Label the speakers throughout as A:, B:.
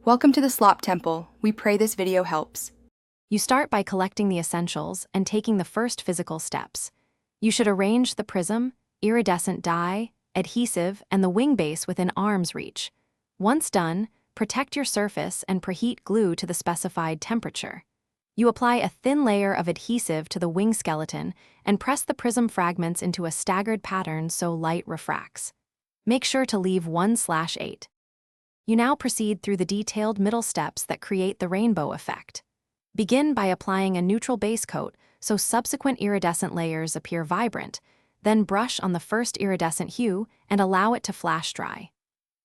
A: Welcome to the Slop Temple. We pray this video helps.
B: You start by collecting the essentials and taking the first physical steps. You should arrange the prism, iridescent dye, adhesive, and the wing base within arm's reach. Once done, protect your surface and preheat glue to the specified temperature. You apply a thin layer of adhesive to the wing skeleton and press the prism fragments into a staggered pattern so light refracts. Make sure to leave 1/8. You now proceed through the detailed middle steps that create the rainbow effect. Begin by applying a neutral base coat so subsequent iridescent layers appear vibrant, then brush on the first iridescent hue and allow it to flash dry.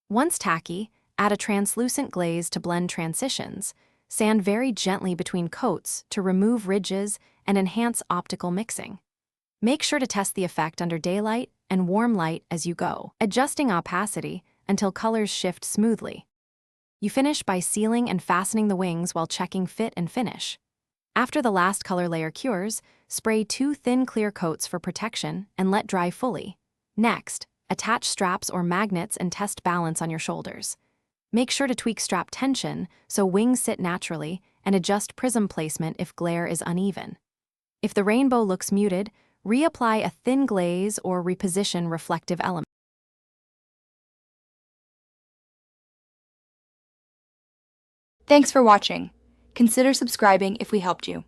B: Once tacky, add a translucent glaze to blend transitions. Sand very gently between coats to remove ridges and enhance optical mixing. Make sure to test the effect under daylight and warm light as you go, adjusting opacity until colors shift smoothly. You finish by sealing and fastening the wings while checking fit and finish. After the last color layer cures, spray 2 thin clear coats for protection and let dry fully. Next, attach straps or magnets and test balance on your shoulders. Make sure to tweak strap tension so wings sit naturally and adjust prism placement if glare is uneven. If the rainbow looks muted, reapply a thin glaze or reposition reflective elements.
A: Thanks for watching. Consider subscribing if we helped you.